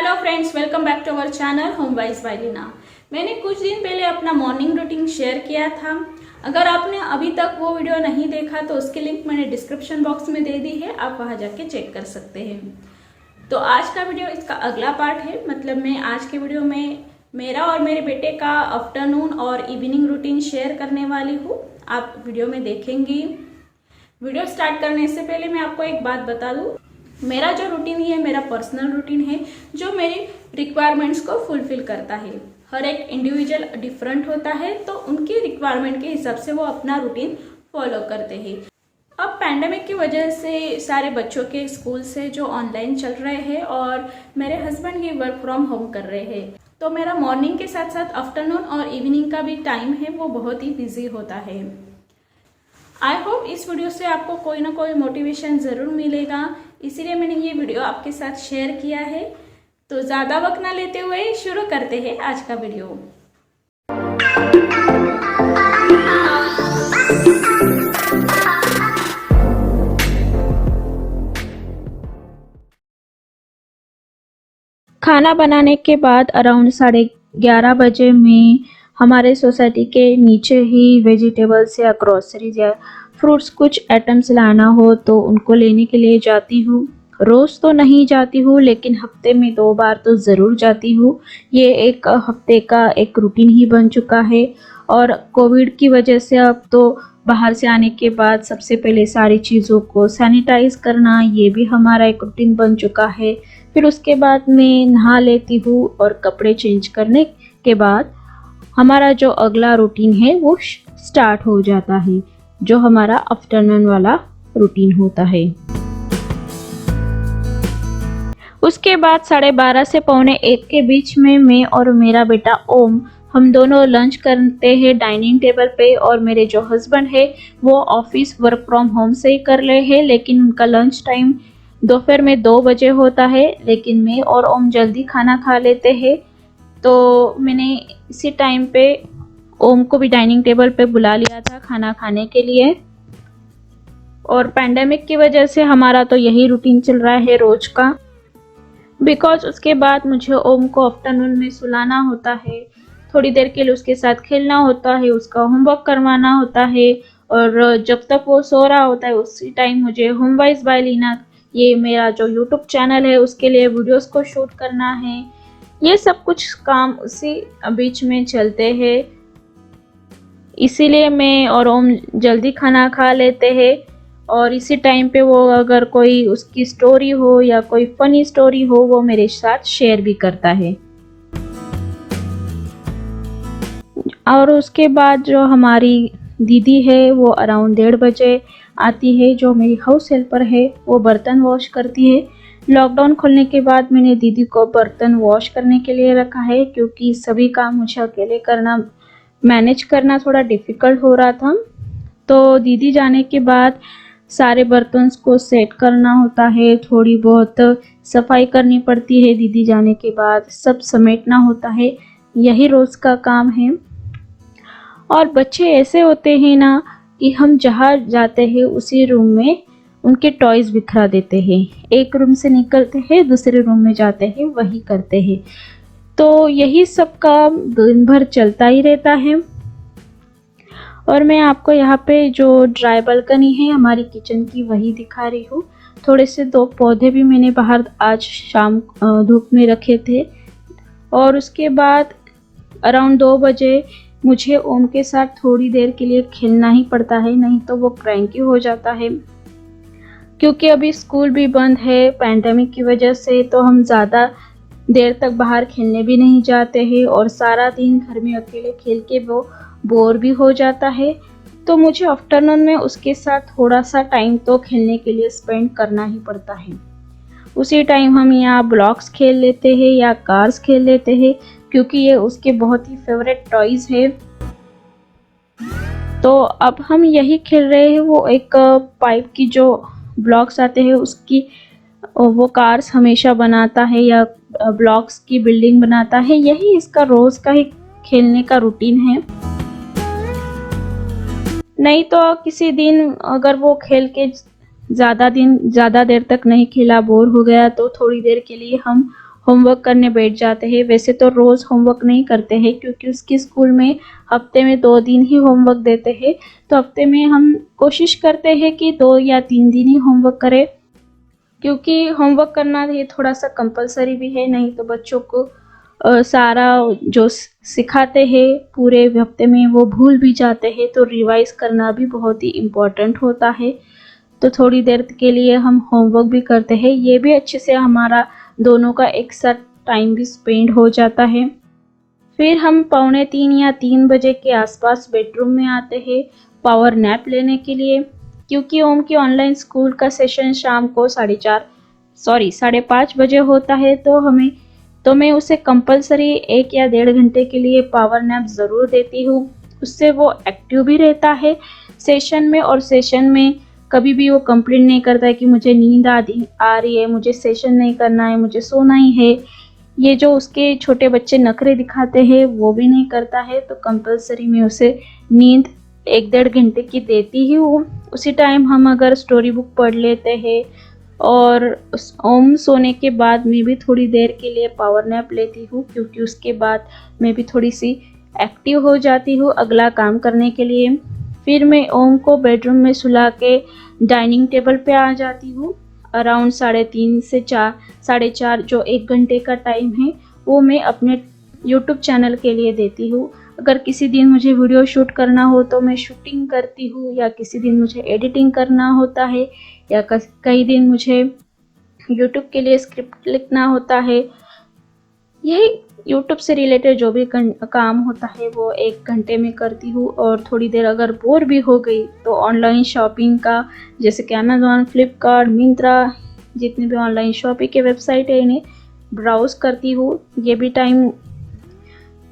Hello friends, welcome back to our channel home wise by Leena. मैंने कुछ दिन पहले अपना मॉर्निंग रूटीन शेयर किया था। अगर आपने अभी तक वो वीडियो नहीं देखा तो उसकी लिंक मैंने डिस्क्रिप्शन बॉक्स में दे दी है, आप वहां जाके चेक कर सकते हैं। तो आज का वीडियो इसका अगला पार्ट है। मतलब मैं आज के वीडियो में मेरा और मेरे बेटे का आफ्टरनून और इवनिंग रूटीन शेयर करने वाली हूँ। आप वीडियो में देखेंगी। वीडियो स्टार्ट करने से पहले मैं आपको एक बात बता दूं, मेरा जो रूटीन है मेरा पर्सनल रूटीन है जो मेरी रिक्वायरमेंट्स को फुलफिल करता है। हर एक इंडिविजुअल डिफरेंट होता है, तो उनकी रिक्वायरमेंट के हिसाब से वो अपना रूटीन फॉलो करते हैं। अब पैंडेमिक की वजह से सारे बच्चों के स्कूल से जो ऑनलाइन चल रहे हैं और मेरे हस्बैंड भी वर्क फ्रॉम होम कर रहे हैं, तो मेरा मॉर्निंग के साथ साथ आफ्टरनून और इवनिंग का भी टाइम है वो बहुत ही बिजी होता है। आई होप इस वीडियो से आपको कोई ना कोई मोटिवेशन ज़रूर मिलेगा, इसीलिए मैंने ये वीडियो आपके साथ शेयर किया है। तो ज़्यादा वक्त ना लेते हुए शुरू करते हैं आज का वीडियो। खाना बनाने के बाद अराउंड 11:30 बजे मैं हमारे सोसाइटी के नीचे ही वेजिटेबल्स या ग्रोसरीज या फ्रूट्स कुछ आइटम्स लाना हो तो उनको लेने के लिए जाती हूँ। रोज़ तो नहीं जाती हूँ, लेकिन हफ्ते में 2 बार तो ज़रूर जाती हूँ। ये एक हफ्ते का एक रूटीन ही बन चुका है। और कोविड की वजह से अब तो बाहर से आने के बाद सबसे पहले सारी चीज़ों को सैनिटाइज करना, ये भी हमारा एक रूटीन बन चुका है। फिर उसके बाद मैं नहा लेती हूँ और कपड़े चेंज करने के बाद हमारा जो अगला रूटीन है वो स्टार्ट हो जाता है, जो हमारा आफ्टरनून वाला रूटीन होता है। उसके बाद 12:30 से 12:45 के बीच में मैं और मेरा बेटा ओम हम दोनों लंच करते हैं डाइनिंग टेबल पे। और मेरे जो हस्बैंड है वो ऑफिस वर्क फ्रॉम होम से ही कर रहे हैं, लेकिन उनका लंच टाइम दोपहर में 2 बजे होता है। लेकिन मैं और ओम जल्दी खाना खा लेते हैं, तो मैंने इसी टाइम पे ओम को भी डाइनिंग टेबल पे बुला लिया था खाना खाने के लिए। और पैंडेमिक की वजह से हमारा तो यही रूटीन चल रहा है रोज का, बिकॉज उसके बाद मुझे ओम को आफ्टरनून में सुलाना होता है, थोड़ी देर के लिए उसके साथ खेलना होता है, उसका होमवर्क करवाना होता है। और जब तक वो सो रहा होता है उसी टाइम मुझे होम वाइज बाय लीना, ये मेरा जो यूट्यूब चैनल है उसके लिए वीडियोस को शूट करना है। ये सब कुछ काम उसी बीच में चलते हैं, इसीलिए मैं और ओम जल्दी खाना खा लेते हैं। और इसी टाइम पे वो अगर कोई उसकी स्टोरी हो या कोई फनी स्टोरी हो वो मेरे साथ शेयर भी करता है। और उसके बाद जो हमारी दीदी है वो अराउंड 1:30 बजे आती है, जो मेरी हाउस हेल्पर है, वो बर्तन वॉश करती है। लॉकडाउन खुलने के बाद मैंने दीदी को बर्तन वॉश करने के लिए रखा है, क्योंकि सभी काम मुझे अकेले करना, मैनेज करना थोड़ा डिफ़िकल्ट हो रहा था। तो दीदी जाने के बाद सारे बर्तन को सेट करना होता है, थोड़ी बहुत सफाई करनी पड़ती है। दीदी जाने के बाद सब समेटना होता है, यही रोज़ का काम है। और बच्चे ऐसे होते हैं ना कि हम जहाँ जाते हैं उसी रूम में उनके टॉयज बिखरा देते हैं, एक रूम से निकलते हैं दूसरे रूम में जाते हैं वही करते हैं। तो यही सब काम दिन भर चलता ही रहता है। और मैं आपको यहाँ पे जो ड्राई बालकनी है हमारी किचन की वही दिखा रही हूँ। थोड़े से 2 पौधे भी मैंने बाहर आज शाम धूप में रखे थे। और उसके बाद अराउंड 2 बजे मुझे ओम के साथ थोड़ी देर के लिए खेलना ही पड़ता है, नहीं तो वो क्रैंकी हो जाता है। क्योंकि अभी स्कूल भी बंद है पैंडेमिक की वजह से, तो हम ज़्यादा देर तक बाहर खेलने भी नहीं जाते हैं और सारा दिन घर में अकेले खेल के वो बोर भी हो जाता है। तो मुझे आफ्टरनून में उसके साथ थोड़ा सा टाइम तो खेलने के लिए स्पेंड करना ही पड़ता है। उसी टाइम हम यहाँ ब्लॉक्स खेल लेते हैं या कार्स खेल लेते हैं, क्योंकि ये उसके बहुत ही फेवरेट टॉयज है। तो अब हम यही खेल रहे हैं। वो एक पाइप की जो ब्लॉक्स आते हैं उसकी वो कार्स हमेशा बनाता है या ब्लॉक्स की बिल्डिंग बनाता है, यही इसका रोज का ही खेलने का रूटीन है। नहीं तो किसी दिन अगर वो खेल के ज़्यादा देर तक नहीं खेला, बोर हो गया, तो थोड़ी देर के लिए हम होमवर्क करने बैठ जाते हैं। वैसे तो रोज़ होमवर्क नहीं करते हैं क्योंकि उसकी स्कूल में हफ्ते में 2 दिन ही होमवर्क देते हैं, तो हफ्ते में हम कोशिश करते हैं कि 2 या 3 दिन ही होमवर्क करें, क्योंकि होमवर्क करना ये थोड़ा-सा कंपल्सरी भी है, नहीं तो बच्चों को सारा जो सिखाते हैं पूरे हफ्ते में वो भूल भी जाते हैं, तो रिवाइज़ करना भी बहुत ही इम्पोर्टेंट होता है। तो थोड़ी देर के लिए हम होमवर्क भी करते हैं, ये भी अच्छे से हमारा दोनों का एक साथ टाइम भी स्पेंड हो जाता है। फिर हम 2:45 या 3 बजे के आसपास बेडरूम में आते हैं पावर नैप लेने के लिए, क्योंकि ओम की ऑनलाइन स्कूल का सेशन शाम को 5:30 बजे होता है, तो मैं उसे कंपलसरी 1 या 1.5 घंटे के लिए पावर नैप ज़रूर देती हूँ। उससे वो एक्टिव भी रहता है सेशन में, और सेशन में कभी भी वो कंप्लेंट नहीं करता है कि मुझे नींद आ रही है, मुझे सेशन नहीं करना है, मुझे सोना ही है। ये जो उसके छोटे बच्चे नखरे दिखाते हैं वो भी नहीं करता है, तो कंपलसरी मैं उसे नींद 1-1.5 घंटे की देती ही हूँ। उसी टाइम हम अगर स्टोरी बुक पढ़ लेते हैं, और ओम सोने के बाद मैं भी थोड़ी देर के लिए पावर नैप लेती हूँ, क्योंकि उसके बाद मैं भी थोड़ी सी एक्टिव हो जाती हूँ अगला काम करने के लिए। फिर मैं ओम को बेडरूम में सुला के डाइनिंग टेबल पे आ जाती हूँ। अराउंड 3:30 से 4:30 जो 1 घंटे का टाइम है वो मैं अपने यूट्यूब चैनल के लिए देती हूँ। अगर किसी दिन मुझे वीडियो शूट करना हो तो मैं शूटिंग करती हूँ, या किसी दिन मुझे एडिटिंग करना होता है, या कई दिन मुझे यूट्यूब के लिए स्क्रिप्ट लिखना होता है। यही यूट्यूब से रिलेटेड जो भी काम होता है वो 1 घंटे में करती हूँ। और थोड़ी देर अगर बोर भी हो गई तो ऑनलाइन शॉपिंग का, जैसे कि अमेज़ॉन, फ्लिपकार्ट, मिंत्रा, जितनी भी ऑनलाइन शॉपिंग के वेबसाइट है इन्हें ब्राउज़ करती हूँ।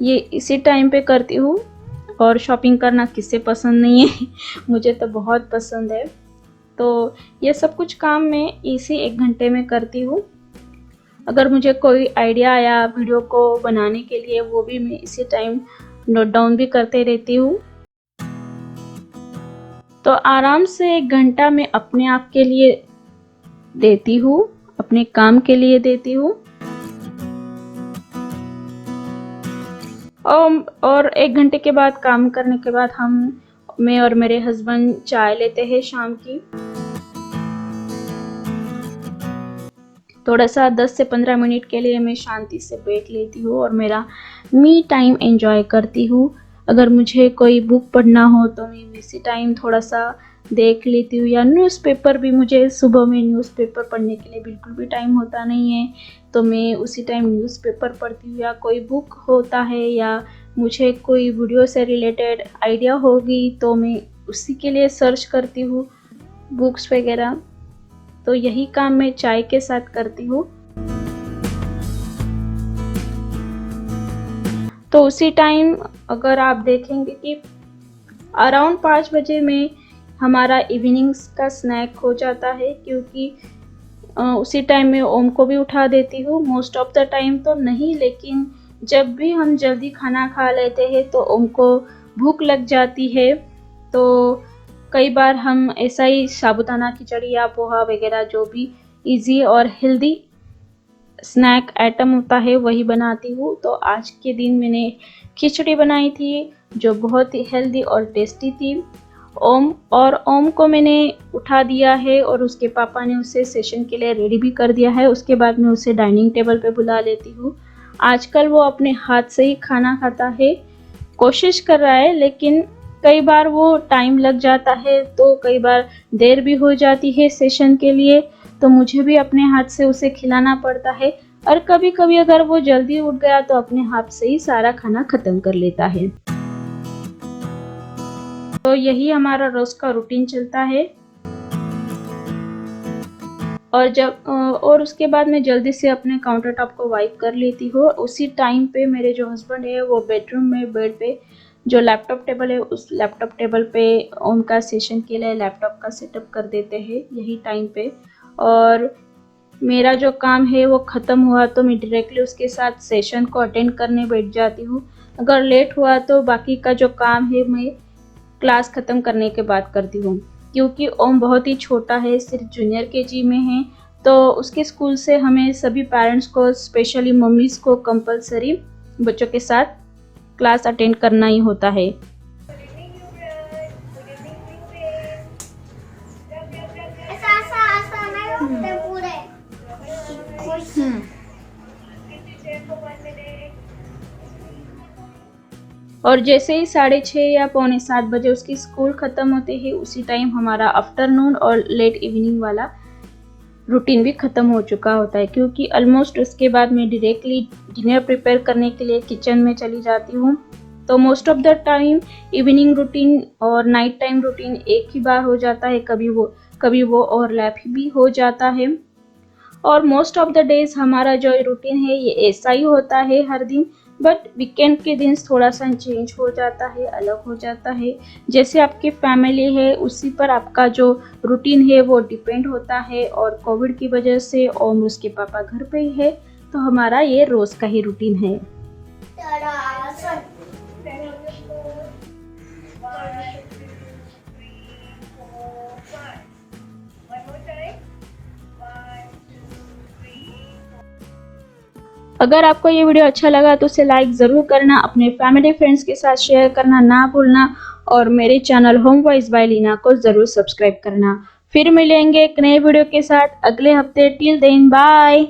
ये इसी टाइम पे करती हूँ। और शॉपिंग करना किसे पसंद नहीं है मुझे तो बहुत पसंद है। तो ये सब कुछ काम मैं इसी 1 घंटे में करती हूँ। अगर मुझे कोई आइडिया आया वीडियो को बनाने के लिए, वो भी मैं इसी टाइम नोट डाउन भी करते रहती हूँ। तो आराम से 1 घंटा मैं अपने आप के लिए देती हूँ, अपने काम के लिए देती हूँ। और 1 घंटे के बाद काम करने के बाद मैं और मेरे हस्बैंड चाय लेते हैं शाम की। थोड़ा सा 10 से 15 मिनट के लिए मैं शांति से बैठ लेती हूँ और मेरा मी टाइम एंजॉय करती हूँ। अगर मुझे कोई बुक पढ़ना हो तो मैं इसी टाइम थोड़ा सा देख लेती हूँ, या न्यूज़पेपर भी, मुझे सुबह में न्यूज़पेपर पढ़ने के लिए बिल्कुल भी टाइम होता नहीं है, तो मैं उसी टाइम न्यूज़पेपर पढ़ती हूँ। या कोई बुक होता है, या मुझे कोई वीडियो से रिलेटेड आइडिया होगी तो मैं उसी के लिए सर्च करती हूँ बुक्स वगैरह। तो यही काम मैं चाय के साथ करती हूँ। तो उसी टाइम अगर आप देखेंगे कि अराउंड 5 बजे में हमारा इवनिंग्स का स्नैक हो जाता है, क्योंकि उसी टाइम में ओम को भी उठा देती हूँ। मोस्ट ऑफ द टाइम तो नहीं, लेकिन जब भी हम जल्दी खाना खा लेते हैं तो ओम को भूख लग जाती है। तो कई बार हम ऐसा ही साबूदाना खिचड़ी या पोहा वगैरह जो भी इजी और हेल्दी स्नैक आइटम होता है वही बनाती हूँ। तो आज के दिन मैंने खिचड़ी बनाई थी जो बहुत ही हेल्दी और टेस्टी थी। ओम को मैंने उठा दिया है और उसके पापा ने उसे सेशन के लिए रेडी भी कर दिया है। उसके बाद मैं उसे डाइनिंग टेबल पे बुला लेती हूँ। आजकल वो अपने हाथ से ही खाना खाता है, कोशिश कर रहा है, लेकिन कई बार वो टाइम लग जाता है, तो कई बार देर भी हो जाती है सेशन के लिए, तो मुझे भी अपने हाथ से उसे खिलाना पड़ता है। और कभी कभी अगर वो जल्दी उठ गया तो अपने हाथ से ही सारा खाना खत्म कर लेता है। तो यही हमारा रोज का रूटीन चलता है। और उसके बाद मैं जल्दी से अपने काउंटर टॉप को वाइप कर लेती हूँ। उसी टाइम पे मेरे जो हस्बैंड है वो बेडरूम में बेड पे जो लैपटॉप टेबल है उस लैपटॉप टेबल पे उनका सेशन के लिए लैपटॉप का सेटअप कर देते हैं यही टाइम पे। और मेरा जो काम है वो ख़त्म हुआ तो मैं डायरेक्टली उसके साथ सेशन को अटेंड करने बैठ जाती हूँ। अगर लेट हुआ तो बाकी का जो काम है मैं क्लास ख़त्म करने के बाद करती हूँ, क्योंकि ओम बहुत ही छोटा है, सिर्फ जूनियर केजी में है, तो उसके स्कूल से हमें सभी पेरेंट्स को, स्पेशली मम्मीज़ को कंपलसरी बच्चों के साथ क्लास अटेंड करना ही होता है। और जैसे ही 6:30 या 6:45 बजे उसकी स्कूल ख़त्म होते हैं, उसी टाइम हमारा आफ्टरनून और लेट इवनिंग वाला रूटीन भी ख़त्म हो चुका होता है, क्योंकि ऑलमोस्ट उसके बाद मैं डायरेक्टली डिनर प्रिपेयर करने के लिए किचन में चली जाती हूँ। तो most of the time evening routine और नाइट टाइम रूटीन एक ही बार हो जाता है, कभी वो ओवरलैप भी हो जाता है। और मोस्ट ऑफ द डेज हमारा जो रूटीन है ये ऐसा ही होता है हर दिन, बट वीकेंड के दिन थोड़ा सा चेंज हो जाता है, अलग हो जाता है। जैसे आपकी फैमिली है उसी पर आपका जो रूटीन है वो डिपेंड होता है। और कोविड की वजह से ओम उसके पापा घर पे ही है, तो हमारा ये रोज़ का ही रूटीन है। अगर आपको ये वीडियो अच्छा लगा तो उसे लाइक ज़रूर करना, अपने फैमिली फ्रेंड्स के साथ शेयर करना ना भूलना, और मेरे channel home voice by Leena को ज़रूर सब्सक्राइब करना। फिर मिलेंगे एक नए वीडियो के साथ अगले हफ्ते। Till then bye.